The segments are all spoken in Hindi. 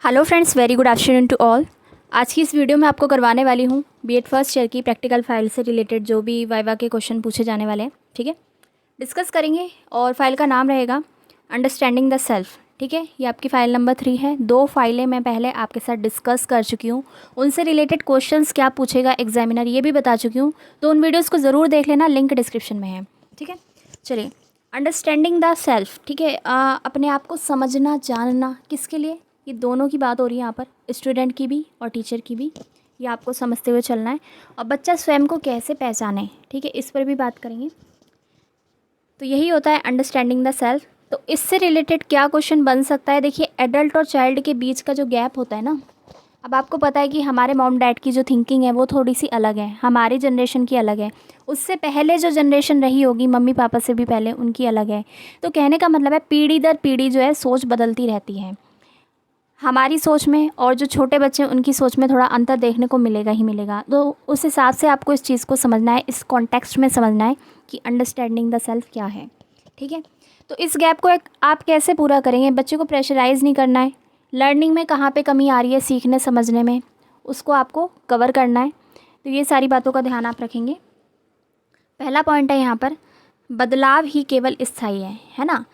Hello friends, very good afternoon to all. आज की इस वीडियो में आपको करवाने वाली हूँ बीएड फर्स्ट ईयर की प्रैक्टिकल फाइल से रिलेटेड जो भी वाइवा के क्वेश्चन पूछे जाने वाले हैं, ठीक है, डिस्कस करेंगे। और फाइल का नाम रहेगा अंडरस्टैंडिंग द सेल्फ, ठीक है। ये आपकी फ़ाइल नंबर 3 है। 2 फाइलें मैं पहले आपके साथ डिस्कस कर चुकी हूँ, उनसे रिलेटेड क्वेश्चंस क्या पूछेगा एग्जामिनर ये भी बता चुकी हूँ, तो उन वीडियोज़ को ज़रूर देख लेना, लिंक डिस्क्रिप्शन में है, ठीक है। चलिए, अंडरस्टैंडिंग द सेल्फ, ठीक है। अपने आप को समझना, जानना, किसके लिए, ये दोनों की बात हो रही है यहाँ पर, स्टूडेंट की भी और टीचर की भी। ये आपको समझते हुए चलना है। और बच्चा स्वयं को कैसे पहचाने, ठीक है, इस पर भी बात करेंगे। तो यही होता है अंडरस्टैंडिंग द सेल्फ। तो इससे रिलेटेड क्या क्वेश्चन बन सकता है, देखिए, एडल्ट और चाइल्ड के बीच का जो गैप होता है ना, अब आपको पता है कि हमारे मॉम डैड की जो थिंकिंग है वो थोड़ी सी अलग है, हमारी जनरेशन की अलग है, उससे पहले जो जनरेशन रही होगी मम्मी पापा से भी पहले, उनकी अलग है। तो कहने का मतलब है पीढ़ी दर पीढ़ी जो है सोच बदलती रहती है। हमारी सोच में और जो छोटे बच्चे हैं उनकी सोच में थोड़ा अंतर देखने को मिलेगा ही मिलेगा। तो उस हिसाब से आपको इस चीज़ को समझना है, इस कॉन्टेक्स्ट में समझना है कि अंडरस्टैंडिंग द सेल्फ क्या है, ठीक है। तो इस गैप को आप कैसे पूरा करेंगे, बच्चे को प्रेशराइज़ नहीं करना है, लर्निंग में कहाँ पे कमी आ रही है, सीखने समझने में, उसको आपको कवर करना है। तो ये सारी बातों का ध्यान आप रखेंगे। पहला पॉइंट है यहाँ पर, बदलाव ही केवल स्थायी है ना।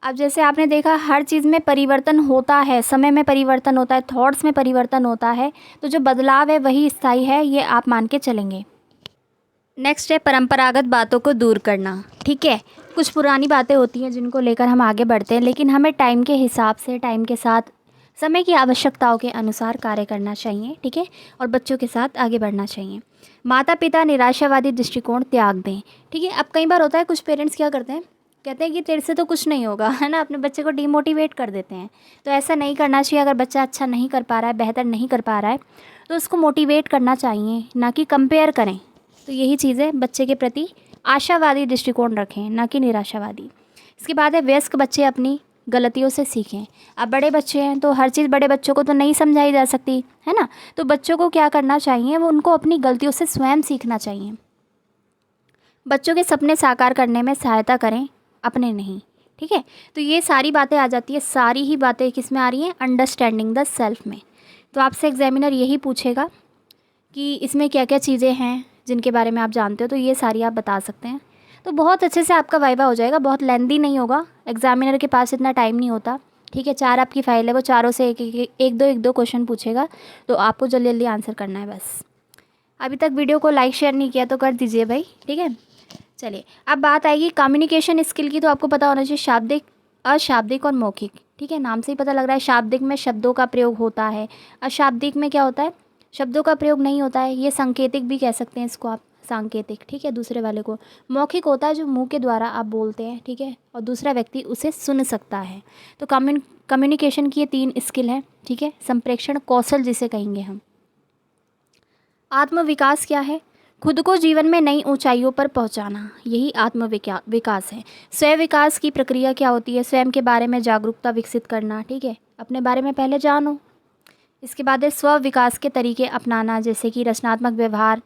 अब जैसे आपने देखा हर चीज़ में परिवर्तन होता है, समय में परिवर्तन होता है, थॉट्स में परिवर्तन होता है, तो जो बदलाव है वही स्थायी है, ये आप मान के चलेंगे। नेक्स्ट है परंपरागत बातों को दूर करना, ठीक है। कुछ पुरानी बातें होती हैं जिनको लेकर हम आगे बढ़ते हैं, लेकिन हमें टाइम के हिसाब से, टाइम के साथ, समय की आवश्यकताओं के अनुसार कार्य करना चाहिए, ठीक है, और बच्चों के साथ आगे बढ़ना चाहिए। माता पिता निराशावादी दृष्टिकोण त्याग दें, ठीक है। अब कई बार होता है कुछ पेरेंट्स क्या करते हैं, कहते हैं कि तेरे से तो कुछ नहीं होगा, है ना, अपने बच्चे को डिमोटिवेट कर देते हैं। तो ऐसा नहीं करना चाहिए। अगर बच्चा अच्छा नहीं कर पा रहा है, बेहतर नहीं कर पा रहा है, तो उसको मोटिवेट करना चाहिए, ना कि कंपेयर करें। तो यही चीज़ है, बच्चे के प्रति आशावादी दृष्टिकोण रखें, ना कि निराशावादी। इसके बाद है वयस्क बच्चे अपनी गलतियों से सीखें। अब बड़े बच्चे हैं तो हर चीज़ बड़े बच्चों को तो नहीं समझाई जा सकती, है ना। तो बच्चों को क्या करना चाहिए, वो उनको अपनी गलतियों से स्वयं सीखना चाहिए। बच्चों के सपने साकार करने में सहायता करें, अपने नहीं, ठीक है। तो ये सारी बातें आ जाती है, सारी ही बातें किस में आ रही हैं, अंडरस्टैंडिंग द सेल्फ में। तो आपसे एग्जामिनर यही पूछेगा कि इसमें क्या क्या चीज़ें हैं जिनके बारे में आप जानते हो, तो ये सारी आप बता सकते हैं। तो बहुत अच्छे से आपका वाइवा हो जाएगा, बहुत लेंदी नहीं होगा, एग्जामिनर के पास इतना टाइम नहीं होता, ठीक है। 4 आपकी फाइल है, वो चारों से एक दो क्वेश्चन पूछेगा, तो आपको जल्दी जल्दी आंसर करना है बस। अभी तक वीडियो को लाइक शेयर नहीं किया तो कर दीजिए भाई, ठीक है। चलिए, अब बात आएगी कम्युनिकेशन स्किल की। तो आपको पता होना चाहिए शाब्दिक, अशाब्दिक और मौखिक, ठीक है। नाम से ही पता लग रहा है, शाब्दिक में शब्दों का प्रयोग होता है, अशाब्दिक में क्या होता है, शब्दों का प्रयोग नहीं होता है। ये सांकेतिक भी कह सकते हैं इसको आप, सांकेतिक, ठीक है, दूसरे वाले को। मौखिक होता है जो मुंह के द्वारा आप बोलते हैं, ठीक है, और दूसरा व्यक्ति उसे सुन सकता है। तो कम्युनिकेशन की ये 3 स्किल है, ठीक है। संप्रेषण कौशल जिसे कहेंगे हम। आत्मविकास क्या है, खुद को जीवन में नई ऊंचाइयों पर पहुंचाना, यही विकास है। स्वयं विकास की प्रक्रिया क्या होती है, स्वयं के बारे में जागरूकता विकसित करना, ठीक है, अपने बारे में पहले जानो। इसके बाद है स्व विकास के तरीके अपनाना, जैसे कि रचनात्मक व्यवहार,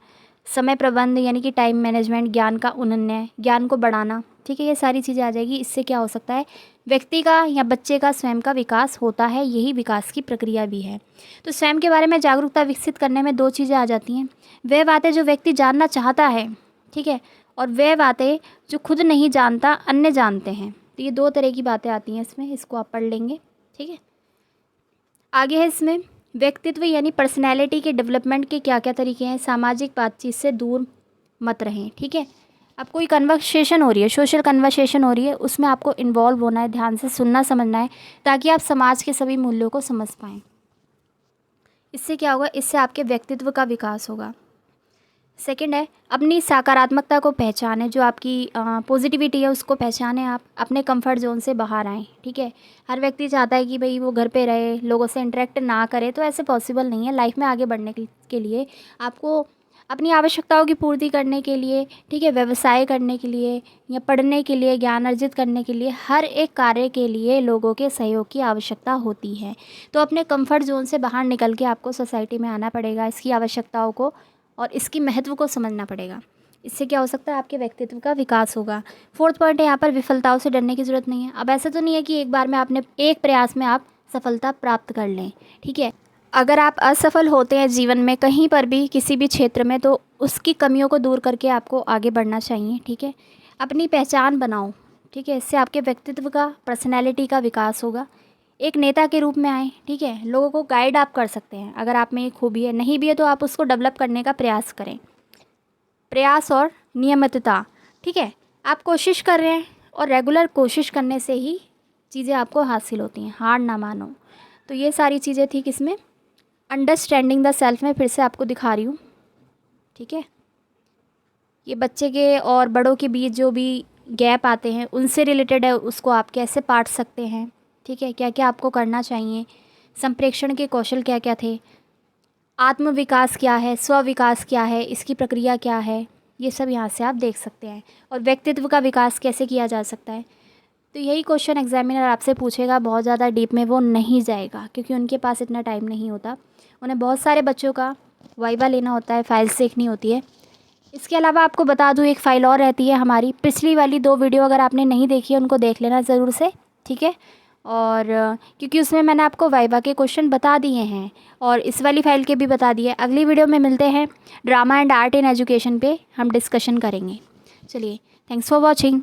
समय प्रबंध यानी कि टाइम मैनेजमेंट, ज्ञान का उन्नयन, ज्ञान को बढ़ाना, ठीक है। ये सारी चीज़ें आ जाएगी। इससे क्या हो सकता है, व्यक्ति का या बच्चे का स्वयं का विकास होता है, यही विकास की प्रक्रिया भी है। तो स्वयं के बारे में जागरूकता विकसित करने में 2 चीज़ें आ जाती हैं, वह बातें जो व्यक्ति जानना चाहता है, ठीक है, और वह बातें जो खुद नहीं जानता, अन्य जानते हैं। तो ये 2 तरह की बातें आती हैं इसमें, इसको आप पढ़ लेंगे, ठीक है। आगे है इसमें व्यक्तित्व यानी पर्सनैलिटी के डेवलपमेंट के क्या क्या तरीके हैं। सामाजिक बातचीत से दूर मत रहें, ठीक है। अब कोई कन्वर्सेशन हो रही है, सोशल कन्वर्सेशन हो रही है, उसमें आपको इन्वॉल्व होना है, ध्यान से सुनना समझना है, ताकि आप समाज के सभी मूल्यों को समझ पाएँ। इससे क्या होगा, इससे आपके व्यक्तित्व का विकास होगा। सेकंड है अपनी सकारात्मकता को पहचानें, जो आपकी पॉजिटिविटी है उसको पहचानें, आप अपने कंफर्ट जोन से बाहर आएँ, ठीक है। हर व्यक्ति चाहता है कि भाई वो घर पे रहे, लोगों से इंटरेक्ट ना करे, तो ऐसे पॉसिबल नहीं है। लाइफ में आगे बढ़ने के लिए आपको अपनी आवश्यकताओं की पूर्ति करने के लिए, ठीक है, व्यवसाय करने के लिए या पढ़ने के लिए, ज्ञान अर्जित करने के लिए, हर एक कार्य के लिए लोगों के सहयोग की आवश्यकता होती है। तो अपने कंफर्ट जोन से बाहर निकल के आपको सोसाइटी में आना पड़ेगा, इसकी आवश्यकताओं को और इसकी महत्व को समझना पड़ेगा। इससे क्या हो सकता है, आपके व्यक्तित्व का विकास होगा। 4th पॉइंट है यहाँ पर विफलताओं से डरने की ज़रूरत नहीं है। अब ऐसा तो नहीं है कि एक बार में आपने एक प्रयास में आप सफलता प्राप्त कर लें। ठीक है, अगर आप असफल होते हैं जीवन में कहीं पर भी किसी भी क्षेत्र में, तो उसकी कमियों को दूर करके आपको आगे बढ़ना चाहिए। ठीक है, अपनी पहचान बनाओ। ठीक है, इससे आपके व्यक्तित्व का, पर्सनैलिटी का विकास होगा। एक नेता के रूप में आए। ठीक है, लोगों को गाइड आप कर सकते हैं। अगर आप में ये खूबी है, नहीं भी है तो आप उसको डेवलप करने का प्रयास करें। प्रयास और नियमितता। ठीक है, आप कोशिश कर रहे हैं और रेगुलर कोशिश करने से ही चीज़ें आपको हासिल होती हैं, हार ना मानो। तो ये सारी चीज़ें थी किसमें, अंडरस्टैंडिंग द सेल्फ में। फिर से आपको दिखा रही हूँ। ठीक है, ये बच्चे के और बड़ों के बीच जो भी गैप आते हैं उनसे रिलेटेड है, उसको आप कैसे पाट सकते हैं। ठीक है, क्या क्या आपको करना चाहिए, संप्रेषण के कौशल क्या क्या थे, आत्म विकास क्या है, स्व विकास क्या है, इसकी प्रक्रिया क्या है, ये सब यहाँ से आप देख सकते हैं। और व्यक्तित्व का विकास कैसे किया जा सकता है। तो यही क्वेश्चन एग्जामिनर आपसे पूछेगा, बहुत ज़्यादा डीप में वो नहीं जाएगा क्योंकि उनके पास इतना टाइम नहीं होता। उन्हें बहुत सारे बच्चों का वाइवा लेना होता है, फाइल्स देखनी होती है। इसके अलावा आपको बता दूँ, एक फ़ाइल और रहती है हमारी। पिछली वाली 2 वीडियो अगर आपने नहीं देखी है उनको देख लेना ज़रूर से। ठीक है, और क्योंकि उसमें मैंने आपको वाइवा के क्वेश्चन बता दिए हैं और इस वाली फ़ाइल के भी बता दिए। अगली वीडियो में मिलते हैं, drama and art in education पे हम डिस्कशन करेंगे। चलिए, थैंक्स फॉर वॉचिंग।